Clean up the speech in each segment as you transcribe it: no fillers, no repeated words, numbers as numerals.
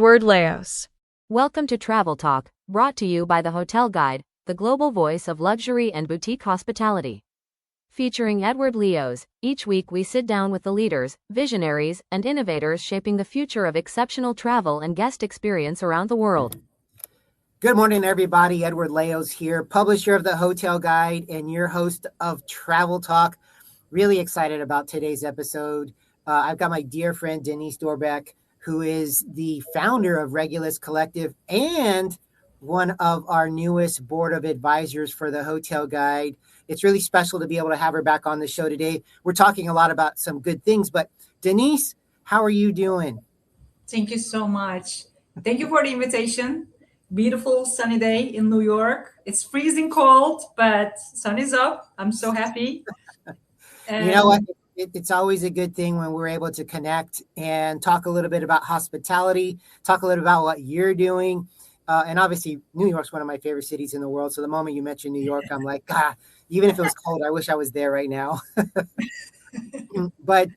Word Laos. Welcome to Travel Talk, brought to you by the Hotel Guide, the global voice of luxury and boutique hospitality. Featuring Edward Leos, each week we sit down with the leaders, visionaries, and innovators shaping the future of exceptional travel and guest experience around the world. Good morning, everybody. Edward Leos here, publisher of the Hotel Guide and your host of Travel Talk. Really excited about today's episode. I've got my dear friend, Deniz Dorbek, who is the founder of Regulus Collective and one of our newest board of advisors for the Hotel Guide. It's really special to be able to have her back on the show today. We're talking a lot about some good things, but Deniz, how are you doing? Thank you so much. Thank you for the invitation. Beautiful sunny day in New York. It's freezing cold, but sun is up. I'm so happy. And you know what? It's always a good thing when we're able to connect and talk a little bit about hospitality, talk a little about what you're doing. And obviously, New York's one of my favorite cities in the world. So the moment you mention New York, I'm like, even if it was cold, I wish I was there right now. But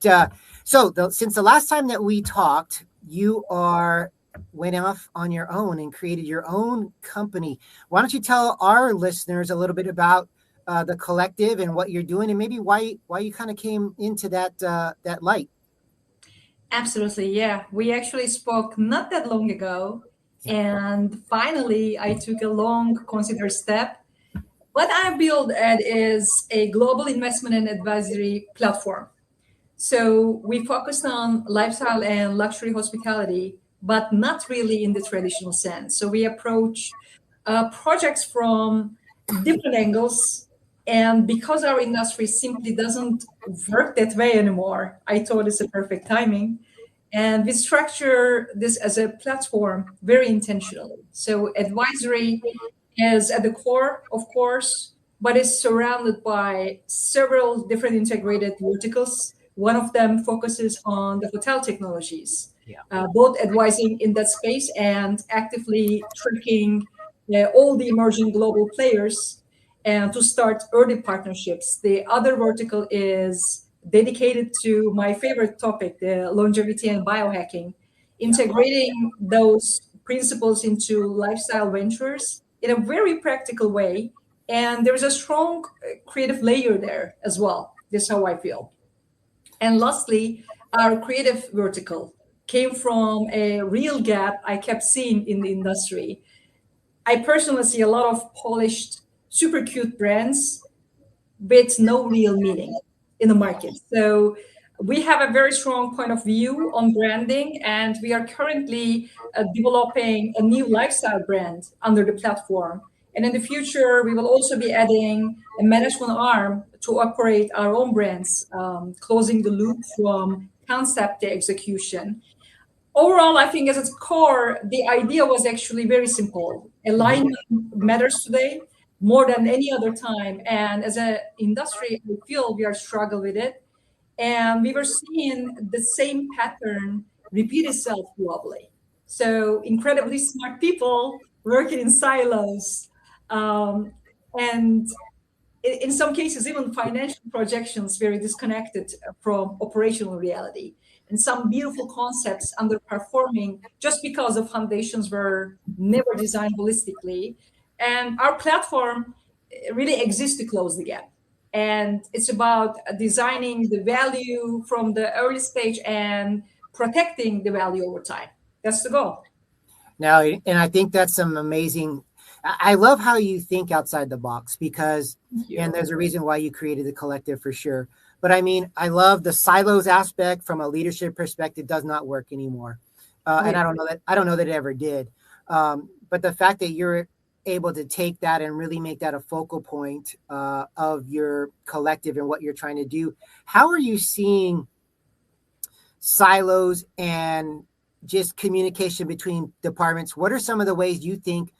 since the last time that we talked, you went off on your own and created your own company. Why don't you tell our listeners a little bit about the collective and what you're doing, and maybe why you kind of came into that light? Absolutely, yeah. We actually spoke not that long ago, and finally I took a long considered step. What I built is a global investment and advisory platform. So we focused on lifestyle and luxury hospitality, but not really in the traditional sense. So we approach projects from different angles. And because our industry simply doesn't work that way anymore, I thought it's a perfect timing. And we structure this as a platform very intentionally. So advisory is at the core, of course, but is surrounded by several different integrated verticals. One of them focuses on the hotel technologies, both advising in that space and actively tracking all the emerging global players and to start early partnerships. The other vertical is dedicated to my favorite topic, the longevity and biohacking, integrating those principles into lifestyle ventures in a very practical way. And there's a strong creative layer there as well. That's how I feel. And lastly, our creative vertical came from a real gap I kept seeing in the industry. I personally see a lot of polished, super cute brands with no real meaning in the market. So we have a very strong point of view on branding, and we are currently developing a new lifestyle brand under the platform. And in the future, we will also be adding a management arm to operate our own brands, closing the loop from concept to execution. Overall, I think as its core, the idea was actually very simple. Alignment matters today more than any other time. And as an industry, I feel we are struggling with it. And we were seeing the same pattern repeat itself globally. So incredibly smart people working in silos. And in some cases, even financial projections very disconnected from operational reality. And some beautiful concepts underperforming just because the foundations were never designed holistically. And our platform really exists to close the gap. And it's about designing the value from the early stage and protecting the value over time. That's the goal. Now, and I think that's some amazing. I love how you think outside the box because, and there's a reason why you created the collective for sure. But I mean, I love the silos aspect from a leadership perspective does not work anymore. And I don't know that it ever did. But the fact that you're able to take that and really make that a focal point of your collective and what you're trying to do. How are you seeing silos and just communication between departments? What are some of the ways you think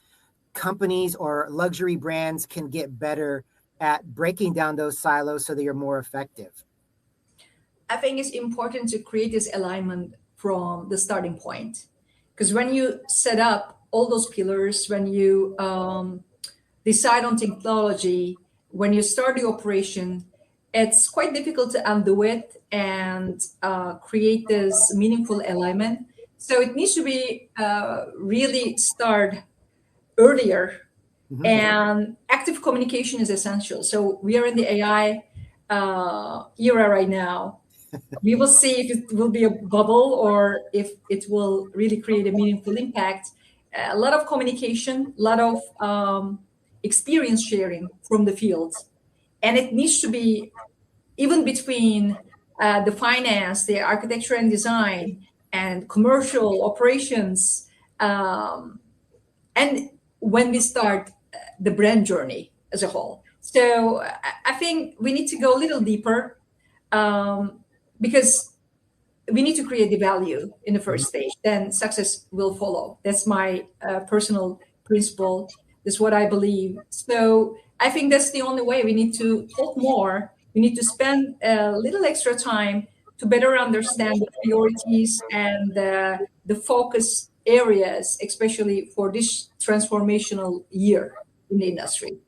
companies or luxury brands can get better at breaking down those silos so that you're more effective? I think it's important to create this alignment from the starting point. Because when you set up all those pillars, when you decide on technology, when you start the operation, it's quite difficult to undo it and create this meaningful alignment. So it needs to be really start earlier, and active communication is essential. So we are in the AI era right now. We will see if it will be a bubble or if it will really create a meaningful impact. A lot of communication, a lot of experience sharing from the field. And it needs to be even between the finance, the architecture and design, and commercial operations. And when we start the brand journey as a whole. So I think we need to go a little deeper, because we need to create the value in the first stage, then success will follow. That's my personal principle. That's what I believe. So I think that's the only way. We need to talk more. We need to spend a little extra time to better understand the priorities and the focus areas, especially for this transformational year in the industry.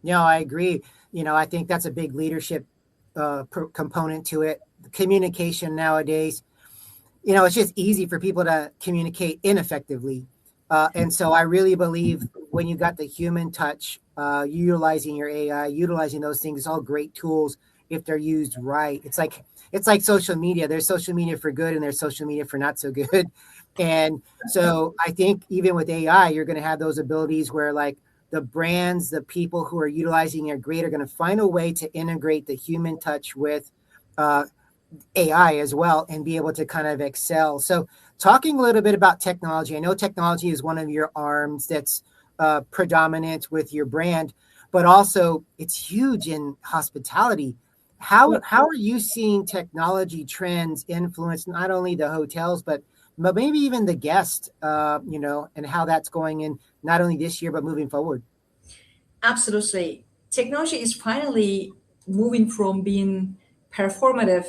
No, I agree. I think that's a big leadership component to it. Communication nowadays, it's just easy for people to communicate ineffectively. And so I really believe when you got the human touch, utilizing your AI, utilizing those things, it's all great tools if they're used right. It's like social media. There's social media for good and there's social media for not so good. And so I think even with AI, you're going to have those abilities where like the brands, the people who are utilizing it great are going to find a way to integrate the human touch with AI as well and be able to kind of excel. So talking a little bit about technology, I know technology is one of your arms that's predominant with your brand, but also it's huge in hospitality. How are you seeing technology trends influence not only the hotels, but maybe even the guest, and how that's going in not only this year, but moving forward? Absolutely. Technology is finally moving from being performative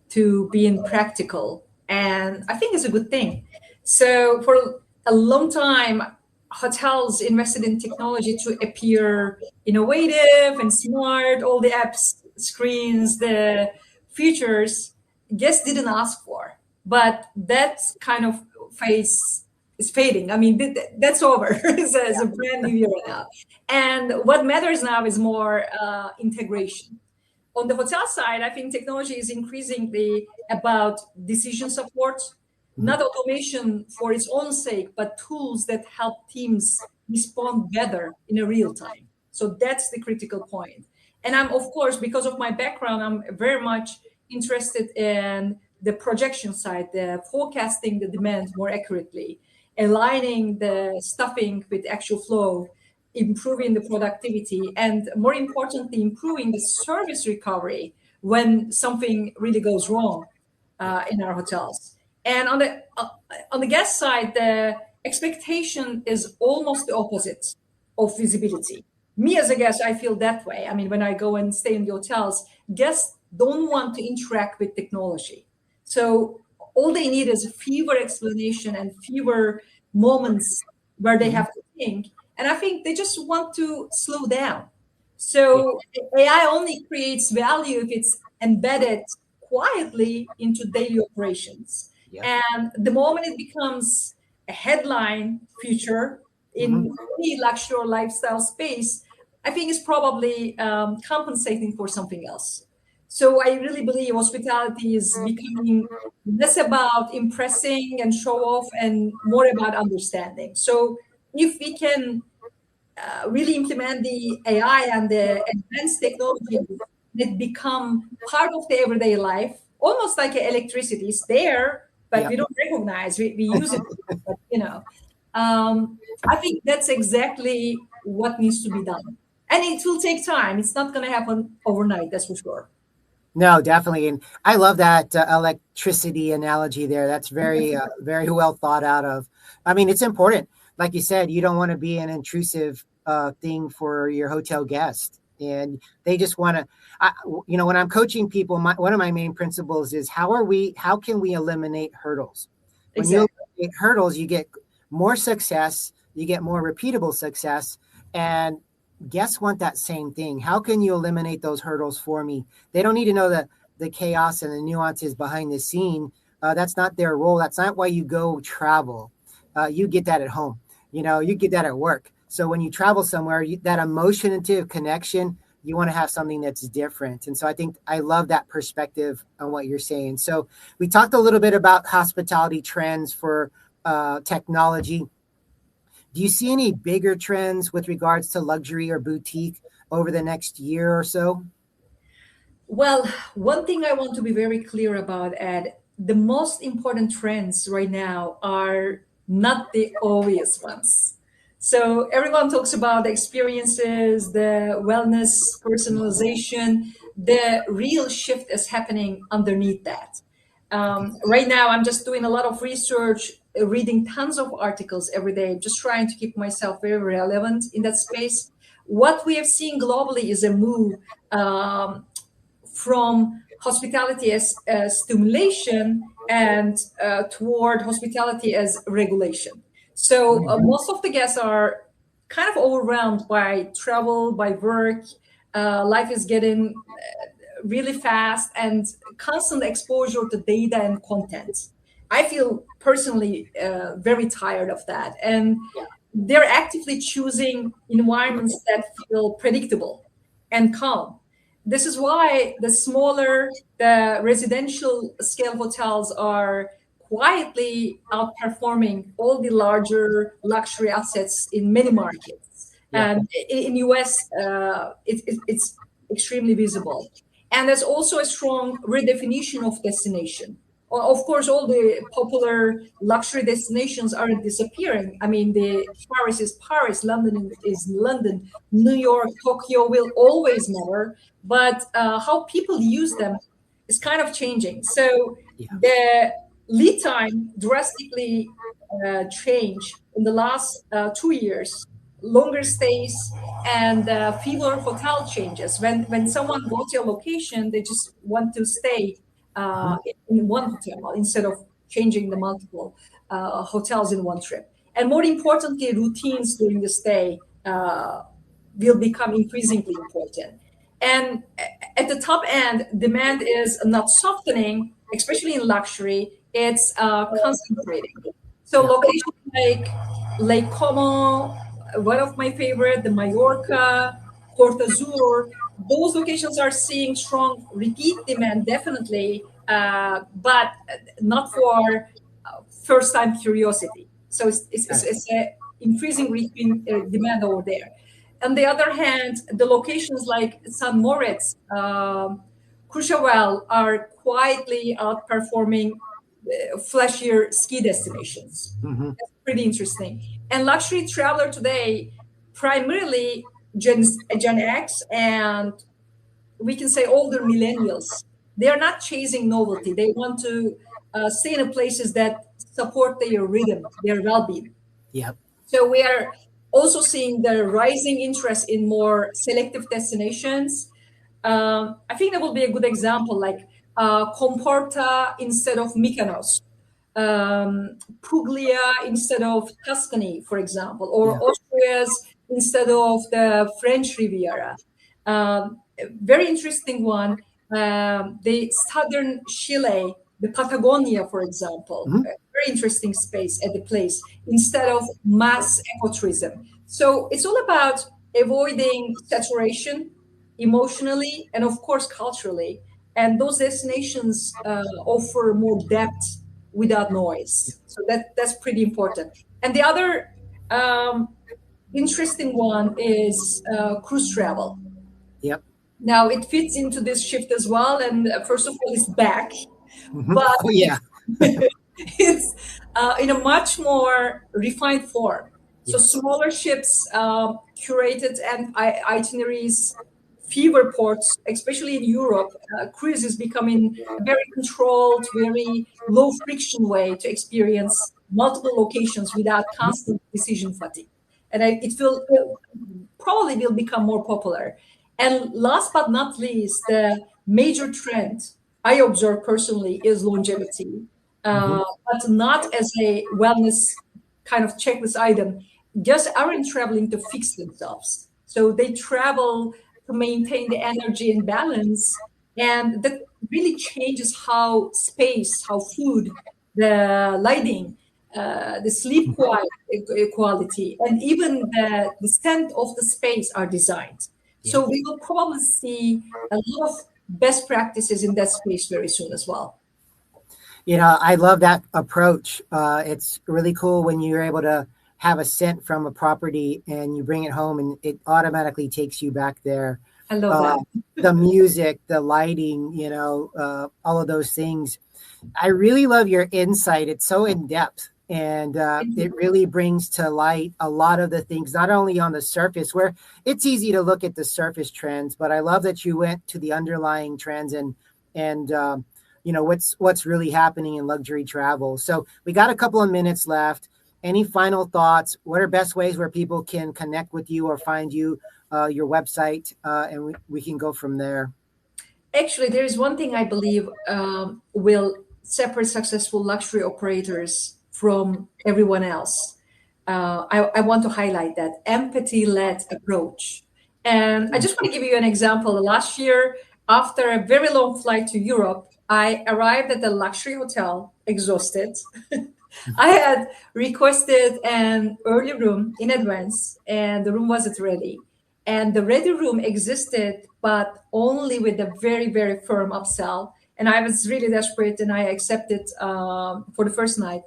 to being practical. And I think it's a good thing. So for a long time, hotels invested in technology to appear innovative and smart, all the apps, screens, the features guests didn't ask for. But that kind of phase is fading. I mean, that's over. It's a brand new era now. And what matters now is more integration. On the hotel side, I think technology is increasingly about decision support, not automation for its own sake, but tools that help teams respond better in a real time. So that's the critical point. And I'm, of course, because of my background, I'm very much interested in the projection side, the forecasting the demand more accurately, aligning the stuffing with actual flow, improving the productivity, and more importantly, improving the service recovery when something really goes wrong in our hotels. And on the guest side, the expectation is almost the opposite of visibility. Me as a guest, I feel that way. I mean, when I go and stay in the hotels, guests don't want to interact with technology. So all they need is fewer explanation and fewer moments where they have to think. And I think they just want to slow down. So AI only creates value if it's embedded quietly into daily operations. Yeah. And the moment it becomes a headline feature in any luxury or lifestyle space, I think it's probably compensating for something else. So I really believe hospitality is becoming less about impressing and show off and more about understanding. So if we can really implement the AI and the advanced technology that become part of the everyday life, almost like electricity is there, but we don't recognize, we use it, but, I think that's exactly what needs to be done. And it will take time. It's not going to happen overnight, that's for sure. No, definitely. And I love that electricity analogy there. That's very, very well thought out of. I mean, it's important. Like you said, you don't want to be an intrusive thing for your hotel guest. And they just want to, when I'm coaching people, one of my main principles is how can we eliminate hurdles? When you eliminate hurdles, you get more success, you get more repeatable success. And guests want that same thing. How can you eliminate those hurdles for me? They don't need to know the chaos and the nuances behind the scene. That's not their role. That's not why you go travel. You get that at home. You get that at work. So when you travel somewhere, that emotional connection, you want to have something that's different. And so I think I love that perspective on what you're saying. So we talked a little bit about hospitality trends for technology. Do you see any bigger trends with regards to luxury or boutique over the next year or so? Well, one thing I want to be very clear about, Ed, the most important trends right now are not the obvious ones. So everyone talks about the experiences, the wellness, personalization. The real shift is happening underneath that. Right now, I'm just doing a lot of research, reading tons of articles every day, just trying to keep myself very relevant in that space. What we have seen globally is a move from hospitality as stimulation and toward hospitality as regulation. So most of the guests are kind of overwhelmed by travel, by work. Life is getting really fast and constant exposure to data and content. I feel personally very tired of that. And they're actively choosing environments that feel predictable and calm. This is why the smaller, the residential scale hotels are quietly outperforming all the larger luxury assets in many markets. And in US, it's extremely visible. And there's also a strong redefinition of destination. Of course, all the popular luxury destinations aren't disappearing. I mean, the Paris is Paris, London is London, New York, Tokyo will always matter, but how people use them is kind of changing. So the lead time drastically changed in the last 2 years. Longer stays and fewer hotel changes. When someone goes to a location, they just want to stay in one hotel instead of changing the multiple hotels in one trip. And more importantly, routines during the stay will become increasingly important. And at the top end, demand is not softening, especially in luxury, it's concentrating. So locations like Lake Como, one of my favorite, the Mallorca, Port Azur, those locations are seeing strong repeat demand, definitely, but not for first-time curiosity. So it's a increasing repeat demand over there. On the other hand, the locations like St. Moritz, Courchevel are quietly outperforming flashier ski destinations. That's pretty interesting. And luxury traveler today, primarily Gen X and we can say older millennials, they are not chasing novelty. They want to stay in places that support their rhythm, their well-being. Yep. So we are also seeing the rising interest in more selective destinations. I think that will be a good example, like Comporta instead of Mykonos, Puglia instead of Tuscany, for example, or Austria's instead of the French Riviera. Very interesting one, the southern Chile, the Patagonia, for example, a very interesting space at the place instead of mass ecotourism. So it's all about avoiding saturation emotionally and, of course, culturally. And those destinations offer more depth without noise. So that's pretty important. And the other interesting one is cruise travel. Yep. Now it fits into this shift as well. And first of all, it's back, but it's in a much more refined form. So smaller ships, curated and itineraries, fewer ports, especially in Europe. Cruise is becoming a very controlled, very low friction way to experience multiple locations without constant decision fatigue. And it will probably will become more popular. And last but not least, the major trend I observe personally is longevity, but not as a wellness kind of checklist item. Just aren't traveling to fix themselves. So they travel to maintain the energy and balance. And really changes how space, how food, the lighting, the sleep quality, and even the scent of the space are designed. So Yep. we will probably see a lot of best practices in that space very soon as well. I love that approach. It's really cool when you're able to have a scent from a property and you bring it home and it automatically takes you back there. I love that. The music, the lighting, all of those things. I really love your insight. It's so in depth, and it really brings to light a lot of the things, not only on the surface, where it's easy to look at the surface trends, but I love that you went to the underlying trends and what's really happening in luxury travel. So we got a couple of minutes left. Any final thoughts? What are best ways where people can connect with you or find you, your website, and we can go from there? Actually, there is one thing I believe will separate successful luxury operators from everyone else. I want to highlight that empathy-led approach. And I just want to give you an example. Last year, after a very long flight to Europe, I arrived at the luxury hotel, exhausted. I had requested an early room in advance, and the room wasn't ready. And the ready room existed, but only with a very, very firm upsell. And I was really desperate, and I accepted for the first night.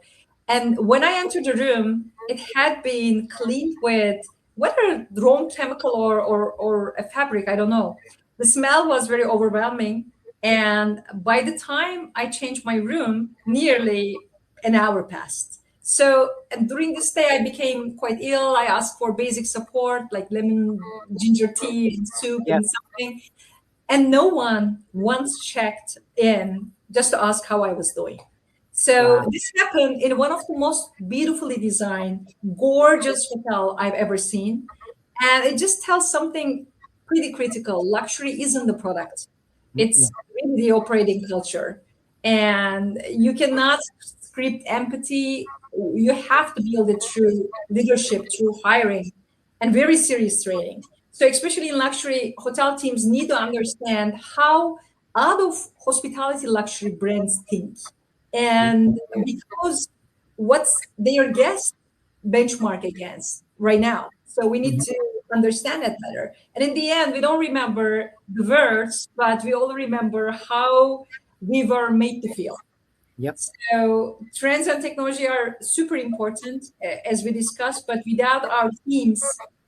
And when I entered the room, it had been cleaned with whether wrong chemical or a fabric, I don't know. The smell was very overwhelming. And by the time I changed my room, nearly an hour passed. So and during this day, I became quite ill. I asked for basic support like lemon, ginger tea, and soup Yep. and something. And no one once checked in just to ask how I was doing. So Wow. this happened in one of the most beautifully designed, gorgeous hotel I've ever seen. And it just tells something pretty critical. Luxury isn't the product. It's really the operating culture. And you cannot script empathy. You have to build it through leadership, through hiring, and very serious training. So, especially in luxury, hotel teams need to understand how out of hospitality luxury brands think. And because what's their guests benchmark against right now. So we need to understand that better. And in the end, we don't remember the words, but we all remember how we were made to feel. Yep. So trends and technology are super important, as we discussed, but without our teams,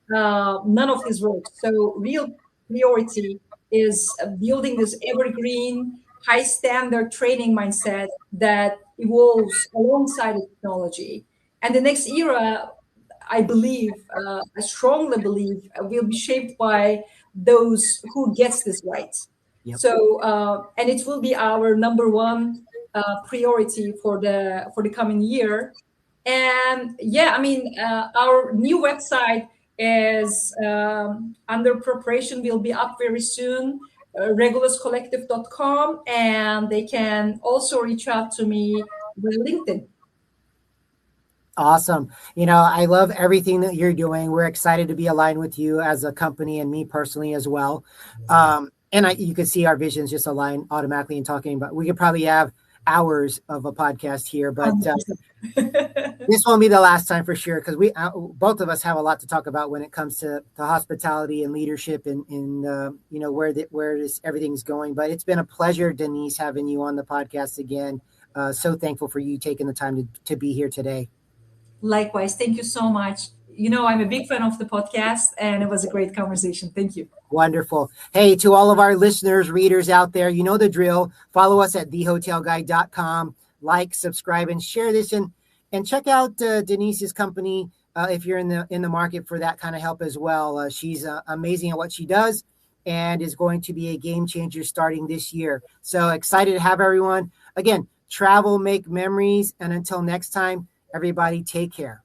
none of this works. So real priority is building this evergreen, high standard training mindset that evolves alongside the technology. And the next era, I believe, I strongly believe, will be shaped by those who gets this right. Yep. So, and it will be our number one priority for the coming year. And yeah, I mean, our new website is under preparation, will be up very soon, reguluscollective.com, and they can also reach out to me with LinkedIn. Awesome. I love everything that you're doing. We're excited to be aligned with you as a company and me personally as well. And you can see our visions just align automatically in talking about, we could probably have hours of a podcast here, but this won't be the last time for sure, because we both of us have a lot to talk about when it comes to hospitality and leadership and where everything's going. But it's been a pleasure, Deniz, having you on the podcast again. So thankful for you taking the time to be here today. Likewise, thank you so much. I'm a big fan of the podcast, and it was a great conversation. Thank you. Wonderful. Hey, to all of our listeners, readers out there, you know the drill. Follow us at thehotelguide.com. Like, subscribe, and share this, and check out Deniz's company if you're in the market for that kind of help as well. She's amazing at what she does and is going to be a game changer starting this year. So excited to have everyone. Again, travel, make memories, and until next time, everybody take care.